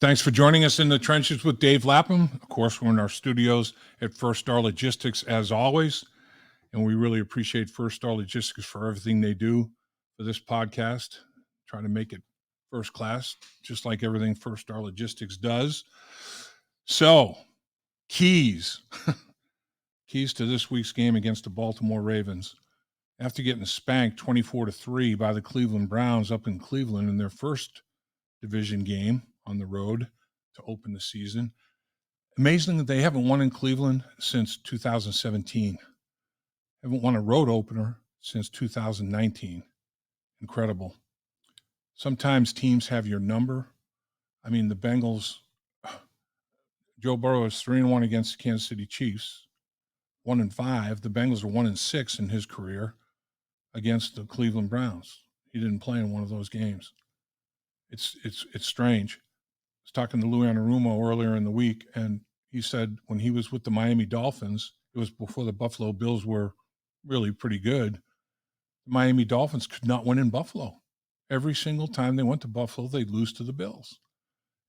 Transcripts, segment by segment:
Thanks for joining us in the trenches with Dave Lapham. Of course, we're in our studios at First Star Logistics as always, and we really appreciate First Star Logistics for everything they do for this podcast, trying to make it first class, just like everything First Star Logistics does. So, keys to this week's game against the Baltimore Ravens. After getting spanked 24-3 by the Cleveland Browns up in Cleveland in their first division game on the road to open the season. Amazing that they haven't won in Cleveland since 2017. Haven't won a road opener since 2019. Incredible. Sometimes teams have your number. I mean, the Bengals, Joe Burrow is 3-1 against the Kansas City Chiefs, 1-5. The Bengals are 1-6 in his career against the Cleveland Browns. He didn't play in one of those games. It's strange. I was talking to Lou Anarumo earlier in the week, and he said when he was with the Miami Dolphins, it was before the Buffalo Bills were really pretty good. The Miami Dolphins could not win in Buffalo. Every single time they went to Buffalo, they'd lose to the Bills.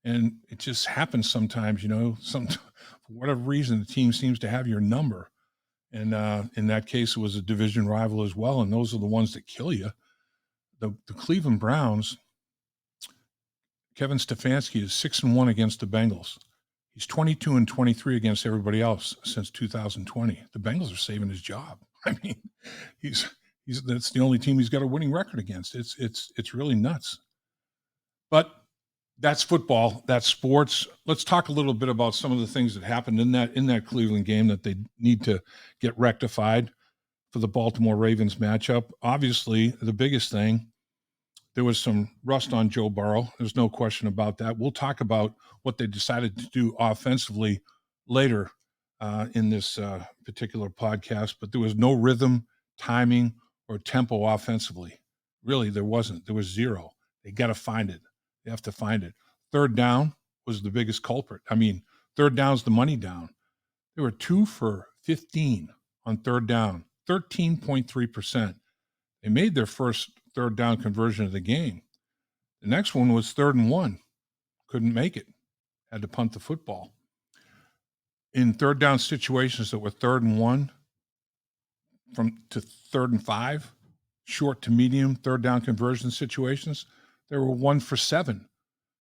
And it just happens sometimes, for whatever reason, the team seems to have your number. And in that case, it was a division rival as well, and those are the ones that kill you. The Cleveland Browns, Kevin Stefanski is 6-1 against the Bengals. He's 22-23 against everybody else since 2020. The Bengals are saving his job. I mean, he's that's the only team he's got a winning record against. It's really nuts. But that's football. That's sports. Let's talk a little bit about some of the things that happened in that Cleveland game that they need to get rectified for the Baltimore Ravens matchup. Obviously, the biggest thing, there was some rust on Joe Burrow. There's no question about that. We'll talk about what they decided to do offensively later in this particular podcast, but there was no rhythm, timing, or tempo offensively. Really, there wasn't. There was zero. They got to find it. They have to find it. Third down was the biggest culprit. I mean, third down's the money down. They were 2 for 15 on third down, 13.3%. They made their first third down conversion of the game. The next one was 3rd and 1. Couldn't make it. Had to punt the football. In third down situations that were 3rd and 1 to 3rd and 5, short to medium third down conversion situations, they were 1 for 7.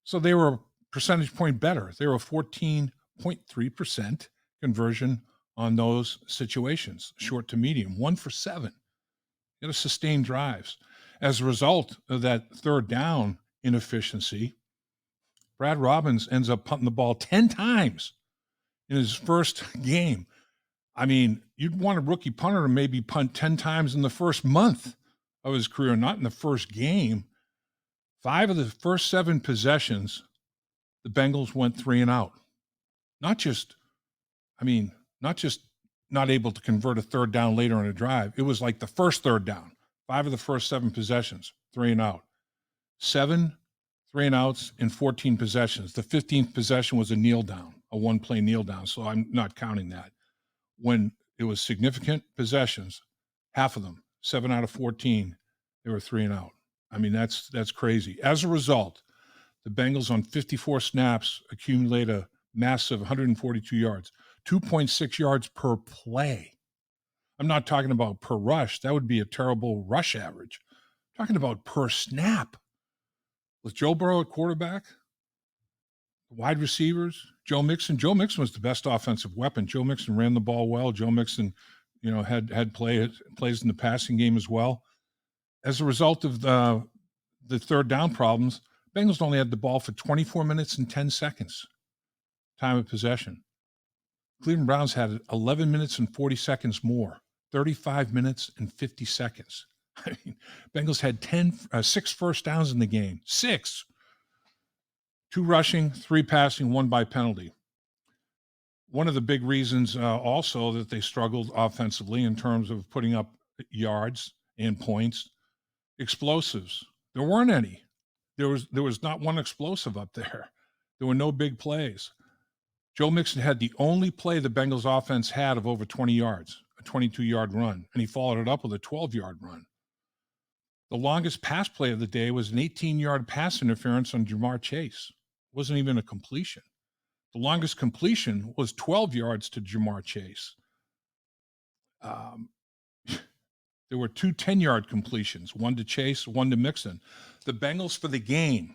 So they were a percentage point better. They were a 14.3% conversion on those situations, short to medium, 1 for 7. You got to sustain drives. As a result of that third down inefficiency, Brad Robbins ends up punting the ball 10 times in his first game. I mean, you'd want a rookie punter to maybe punt 10 times in the first month of his career, not in the first game. 5 of the first 7 possessions, the Bengals went 3 and out. Not just not able to convert a third down later in a drive. It was like the first third down. 5 of the first 7 possessions, 3 and out. 7 3 and outs in 14 possessions. The 15th possession was a kneel down, a one-play kneel down, so I'm not counting that. When it was significant possessions, half of them, 7 out of 14, they were 3 and out. I mean, that's crazy. As a result, the Bengals on 54 snaps accumulate a massive 142 yards, 2.6 yards per play. I'm not talking about per rush. That would be a terrible rush average. I'm talking about per snap. With Joe Burrow at quarterback, wide receivers, Joe Mixon. Joe Mixon was the best offensive weapon. Joe Mixon ran the ball well. Joe Mixon, had plays in the passing game as well. As a result of the third down problems, Bengals only had the ball for 24 minutes and 10 seconds time of possession. Cleveland Browns had 11 minutes and 40 seconds more, 35 minutes and 50 seconds. I mean, Bengals had 6 first downs in the game. 6. 2 rushing, 3 passing, 1 by penalty. One of the big reasons also that they struggled offensively in terms of putting up yards and points, explosives. There weren't any. There was not one explosive up there. There were no big plays. Joe Mixon had the only play the Bengals offense had of over 20 yards, a 22-yard run, and he followed it up with a 12-yard run. The longest pass play of the day was an 18-yard pass interference on Jamar Chase. wasn't even a completion. The longest completion was 12 yards to Jamar Chase. Um, there were two 10-yard completions, one to Chase, one to Mixon. The Bengals for the game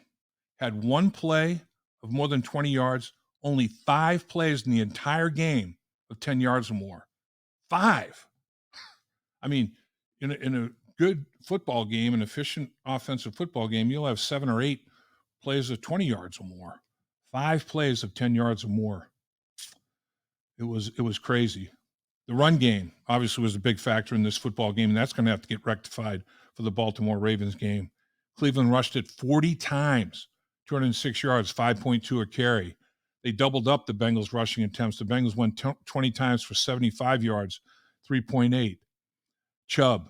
had one play of more than 20 yards, only 5 plays in the entire game of 10 yards or more. 5. I mean, in a good football game, an efficient offensive football game, you'll have 7 or 8 plays of 20 yards or more. 5 plays of 10 yards or more. It was crazy. The run game obviously was a big factor in this football game, and that's going to have to get rectified for the Baltimore Ravens game. Cleveland rushed it 40 times, 206 yards, 5.2 a carry. They doubled up the Bengals rushing attempts. The Bengals went 20 times for 75 yards, 3.8. Chubb,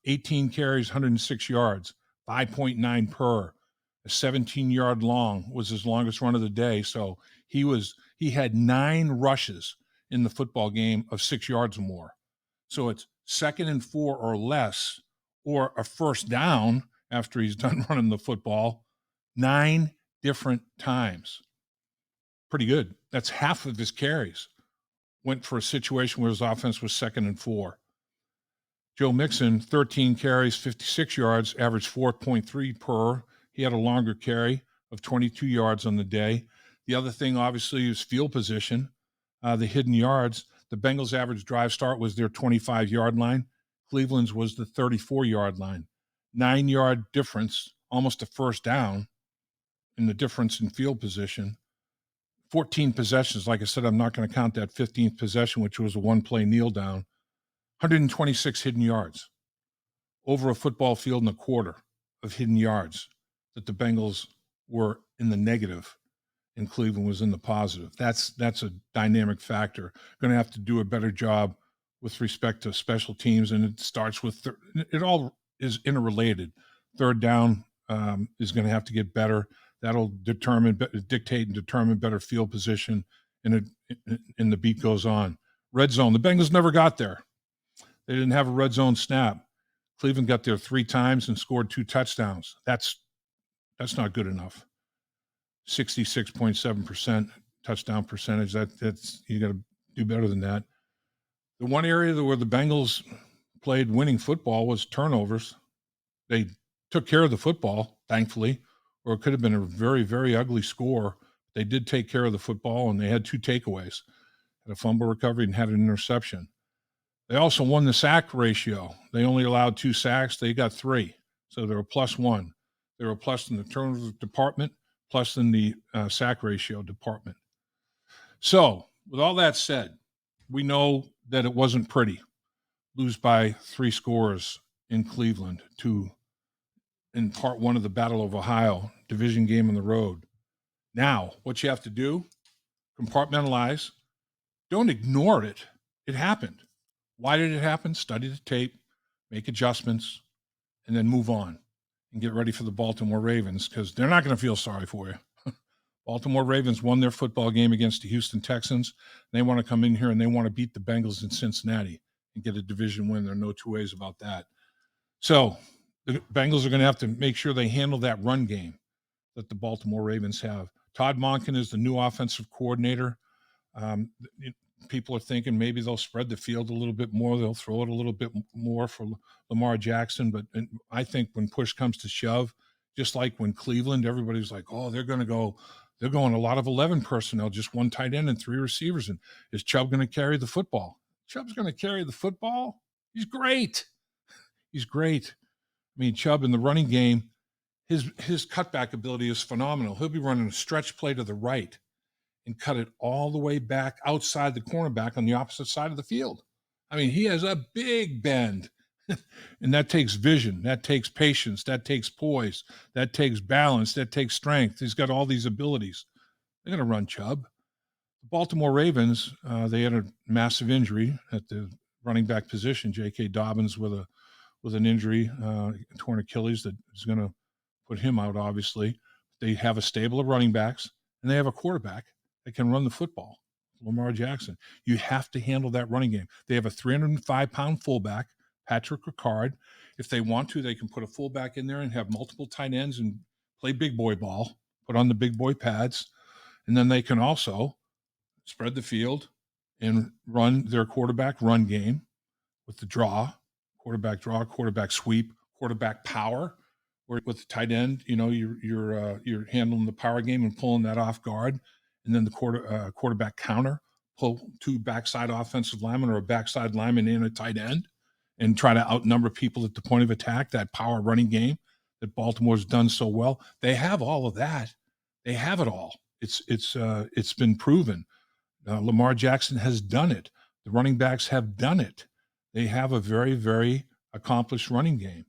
18 carries, 106 yards, 5.9 per. A 17-yard long was his longest run of the day. So he had 9 rushes in the football game of 6 yards or more. So it's 2nd and 4 or less, or a first down after he's done running the football 9 different times. Pretty good. That's half of his carries. Went for a situation where his offense was 2nd and 4. Joe Mixon, 13 carries, 56 yards, averaged 4.3 per. He had a longer carry of 22 yards on the day. The other thing, obviously, is field position, the hidden yards. The Bengals' average drive start was their 25-yard line. Cleveland's was the 34-yard line. 9-yard difference, almost a first down in the difference in field position. 14 possessions. Like I said, I'm not going to count that 15th possession, which was a one-play kneel down. 126 hidden yards, over a football field and a quarter of hidden yards that the Bengals were in the negative and Cleveland was in the positive. That's a dynamic factor. Going to have to do a better job with respect to special teams, and it starts with it all is interrelated. Third down is going to have to get better. That'll dictate and determine better field position, and the beat goes on. Red zone. The Bengals never got there. They didn't have a red zone snap. Cleveland got there 3 times and scored 2 touchdowns. That's not good enough. 66.7% touchdown percentage. That's you got to do better than that. The one area where the Bengals played winning football was turnovers. They took care of the football, thankfully, or it could have been a very, very ugly score. They did take care of the football, and they had 2 takeaways, had a fumble recovery and had an interception. They also won the sack ratio. They only allowed 2 sacks. They got 3. So they were +1. They were plus in the turnover department, plus in the sack ratio department. So with all that said, we know that it wasn't pretty. Lose by 3 scores in Cleveland in part 1 of the Battle of Ohio, division game on the road. Now, what you have to do, compartmentalize. Don't ignore it. It happened. Why did it happen? Study the tape, make adjustments, and then move on and get ready for the Baltimore Ravens, because they're not going to feel sorry for you. Baltimore Ravens won their football game against the Houston Texans. They want to come in here and they want to beat the Bengals in Cincinnati and get a division win. There are no 2 ways about that. So the Bengals are going to have to make sure they handle that run game that the Baltimore Ravens have. Todd Monken is the new offensive coordinator. People are thinking maybe they'll spread the field a little bit more. They'll throw it a little bit more for Lamar Jackson. But I think when push comes to shove, just like when Cleveland, everybody's like, oh, they're going a lot of 11 personnel, just 1 tight end and 3 receivers. And is Chubb going to carry the football? Chubb's going to carry the football? He's great. He's great. I mean, Chubb in the running game, his cutback ability is phenomenal. He'll be running a stretch play to the right and cut it all the way back outside the cornerback on the opposite side of the field. I mean, he has a big bend. And that takes vision. That takes patience. That takes poise. That takes balance. That takes strength. He's got all these abilities. They're going to run Chubb. The Baltimore Ravens, they had a massive injury at the running back position. J.K. Dobbins with an injury, torn Achilles, that is going to put him out, obviously. They have a stable of running backs, and they have a quarterback that can run the football, Lamar Jackson. You have to handle that running game. They have a 305-pound fullback, Patrick Ricard. If they want to, they can put a fullback in there and have multiple tight ends and play big boy ball. put on the big boy pads, and then they can also spread the field and run their quarterback run game with the draw, quarterback sweep, quarterback power. Where with the tight end, you're handling the power game and pulling that off guard, and then the quarterback counter, pull two backside offensive linemen or a backside lineman in a tight end, and try to outnumber people at the point of attack. That power running game that Baltimore's done so well, they have all of that. They have it all. It's been proven. Lamar Jackson has done it. The running backs have done it. They have a very, very accomplished running game.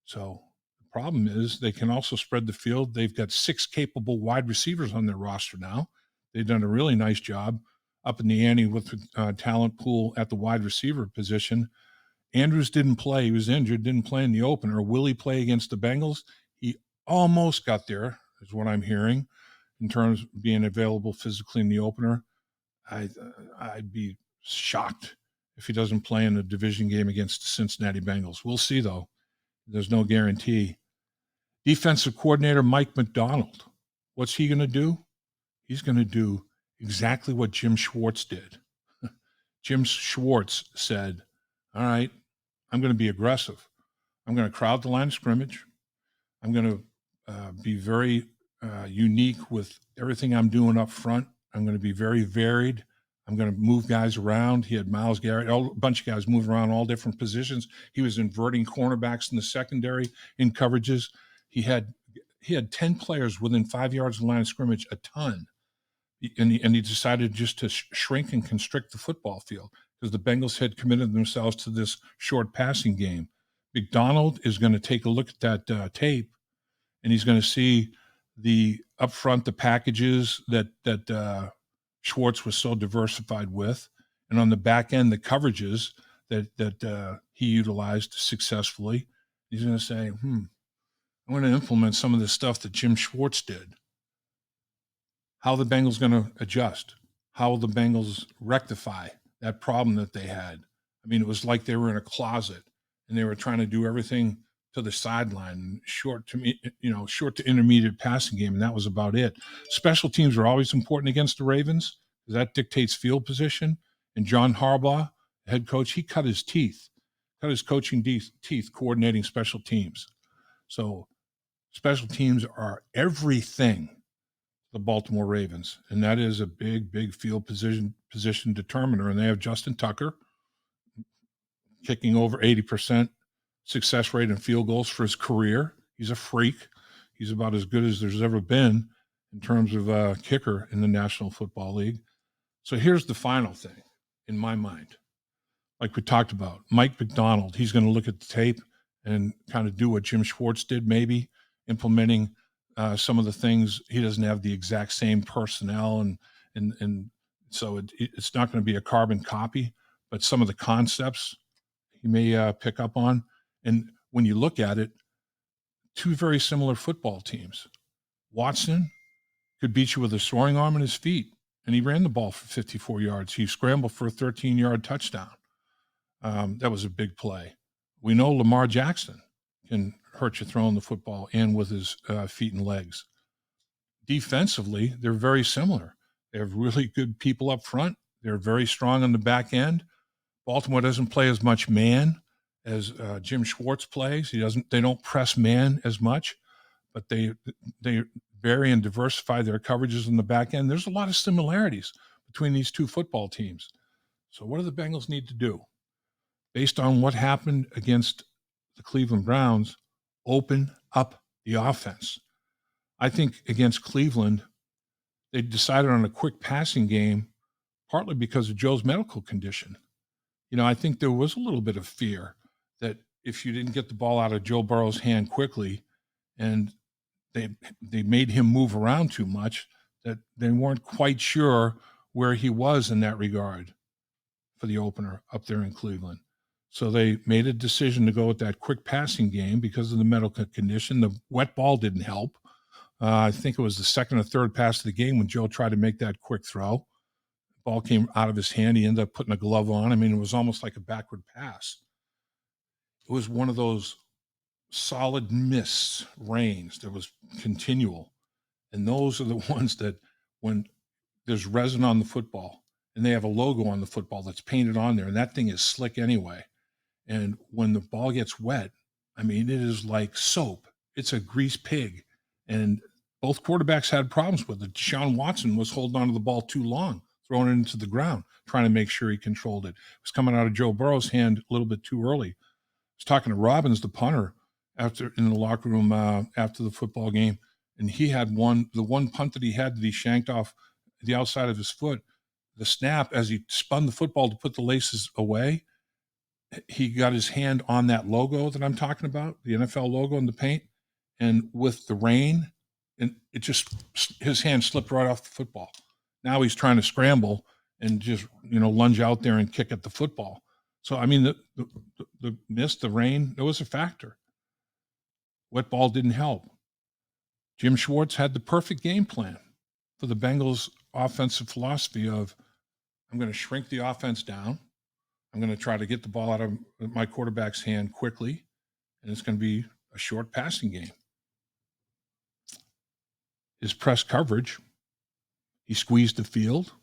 So the problem is they can also spread the field. They've got 6 capable wide receivers on their roster now. They've done a really nice job up in the ante with the talent pool at the wide receiver position. Andrews didn't play. He was injured, didn't play in the opener. Will he play against the Bengals? He almost got there, is what I'm hearing, in terms of being available physically in the opener. I'd be shocked if he doesn't play in a division game against the Cincinnati Bengals. We'll see, though. There's no guarantee. Defensive coordinator Mike Macdonald, what's he going to do? He's going to do exactly what Jim Schwartz did. Jim Schwartz said, all right, I'm going to be aggressive. I'm going to crowd the line of scrimmage. I'm going to be very unique with everything I'm doing up front. I'm going to be very varied. I'm going to move guys around. He had Myles Garrett, a bunch of guys moving around all different positions. He was inverting cornerbacks in the secondary in coverages. He had 10 players within 5 yards of the line of scrimmage, a ton. And he decided just to shrink and constrict the football field because the Bengals had committed themselves to this short passing game. McDonald is going to take a look at that tape, and he's going to see the upfront, the packages that Schwartz was so diversified with, and on the back end, the coverages that he utilized successfully. He's going to say, I'm going to implement some of the stuff that Jim Schwartz did. How are the Bengals going to adjust? How will the Bengals rectify that problem that they had? I mean, it was like they were in a closet and they were trying to do everything to the sideline, short to intermediate passing game, and that was about it. Special teams are always important against the Ravens because that dictates field position. And John Harbaugh, head coach, he cut his coaching teeth coordinating special teams. So special teams are everything the Baltimore Ravens, and that is a big field position determiner. And they have Justin Tucker kicking over 80% success rate in field goals for his career. He's a freak. He's about as good as there's ever been in terms of a kicker in the National Football League. So here's the final thing in my mind. Like we talked about, Mike Macdonald, he's going to look at the tape and kind of do what Jim Schwartz did, maybe implementing some of the things. He doesn't have the exact same personnel, and so it's not going to be a carbon copy, but some of the concepts he may pick up on. And when you look at it, 2 very similar football teams. Watson could beat you with a throwing arm and his feet, and he ran the ball for 54 yards. He scrambled for a 13-yard touchdown. That was a big play. We know Lamar Jackson can hurt you throwing the football and with his feet and legs. Defensively, they're very similar. They have really good people up front. They're very strong on the back end. Baltimore doesn't play as much man as Jim Schwartz plays. They don't press man as much, but they vary and diversify their coverages in the back end. There's a lot of similarities between these 2 football teams. So what do the Bengals need to do? Based on what happened against the Cleveland Browns, open up the offense. I think against Cleveland, they decided on a quick passing game, partly because of Joe's medical condition. I think there was a little bit of fear that if you didn't get the ball out of Joe Burrow's hand quickly and they made him move around too much, that they weren't quite sure where he was in that regard for the opener up there in Cleveland. So they made a decision to go with that quick passing game because of the medical condition. The wet ball didn't help. I think it was the second or third pass of the game when Joe tried to make that quick throw. The ball came out of his hand. He ended up putting a glove on. I mean, it was almost like a backward pass. It was one of those solid miss rains that was continual. And those are the ones that when there's resin on the football and they have a logo on the football that's painted on there, and that thing is slick anyway. And when the ball gets wet, I mean, it is like soap. It's a grease pig. And both quarterbacks had problems with it. Deshaun Watson was holding onto the ball too long, throwing it into the ground, trying to make sure he controlled it. It was coming out of Joe Burrow's hand a little bit too early. I was talking to Robbins, the punter, in the locker room after the football game, and he had the one punt that he shanked off the outside of his foot. The snap, as he spun the football to put the laces away, he got his hand on that logo that I'm talking about, the NFL logo in the paint, and with the rain, and his hand slipped right off the football. Now he's trying to scramble and just, lunge out there and kick at the football. So, I mean, the mist, the rain, there was a factor. Wet ball didn't help. Jim Schwartz had the perfect game plan for the Bengals' offensive philosophy of, I'm going to shrink the offense down. I'm going to try to get the ball out of my quarterback's hand quickly, and it's going to be a short passing game. His press coverage, he squeezed the field,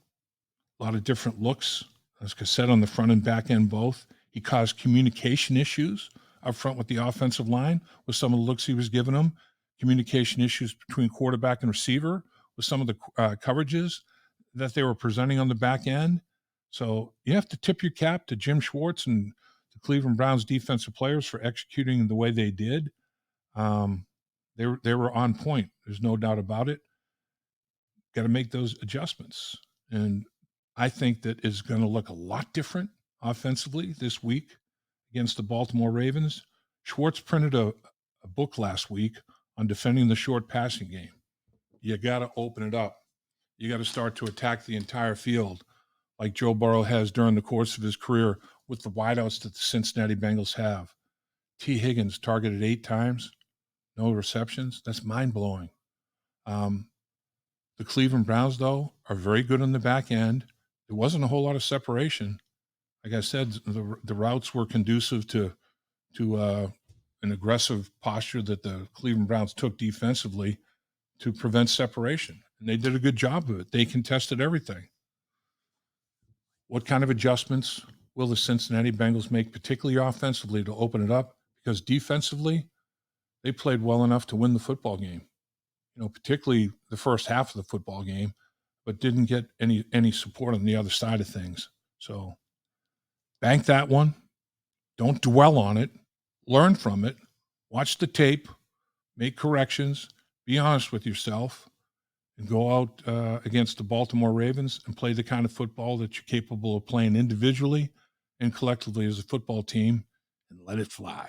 a lot of different looks, as I said, on the front and back end both. He caused communication issues up front with the offensive line with some of the looks he was giving them, communication issues between quarterback and receiver with some of the coverages that they were presenting on the back end. So you have to tip your cap to Jim Schwartz and the Cleveland Browns defensive players for executing the way they did. They were on point. There's no doubt about it. Got to make those adjustments. And I think that is going to look a lot different offensively this week against the Baltimore Ravens. Schwartz printed a book last week on defending the short passing game. You got to open it up. You got to start to attack the entire field like Joe Burrow has during the course of his career with the wideouts that the Cincinnati Bengals have. T. Higgins targeted 8 times, no receptions. That's mind-blowing. The Cleveland Browns, though, are very good on the back end. There wasn't a whole lot of separation. Like I said, the routes were conducive to an aggressive posture that the Cleveland Browns took defensively to prevent separation. And they did a good job of it. They contested everything. What kind of adjustments will the Cincinnati Bengals make, particularly offensively, to open it up? Because defensively, they played well enough to win the football game. Particularly the first half of the football game, but didn't get any support on the other side of things. So bank that one. Don't dwell on it. Learn from it. Watch the tape. Make corrections. Be honest with yourself. And go out against the Baltimore Ravens and play the kind of football that you're capable of playing individually and collectively as a football team, and let it fly.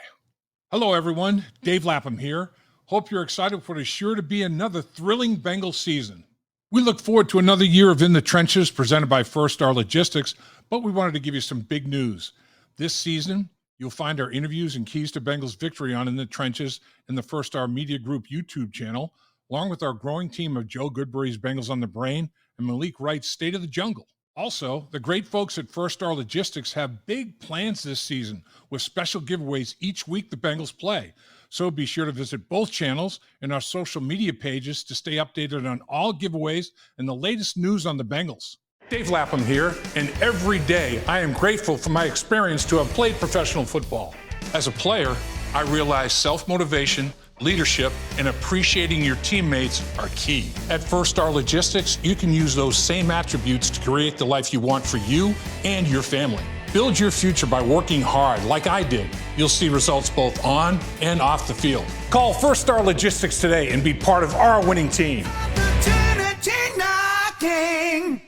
Hello, everyone. Dave Lapham here. Hope you're excited for what is sure to be another thrilling Bengals season. We look forward to another year of In the Trenches presented by First Star Logistics, but we wanted to give you some big news. This season, you'll find our interviews and keys to Bengals victory on In the Trenches in the First Star Media Group YouTube channel, along with our growing team of Joe Goodberry's Bengals on the Brain and Malik Wright's State of the Jungle. Also, the great folks at First Star Logistics have big plans this season with special giveaways each week the Bengals play. So be sure to visit both channels and our social media pages to stay updated on all giveaways and the latest news on the Bengals. Dave Lapham here, and every day I am grateful for my experience to have played professional football. As a player, I realized self-motivation, leadership, and appreciating your teammates are key. At First Star Logistics, you can use those same attributes to create the life you want for you and your family. Build your future by working hard like I did. You'll see results both on and off the field. Call First Star Logistics today and be part of our winning team. Opportunity knocking.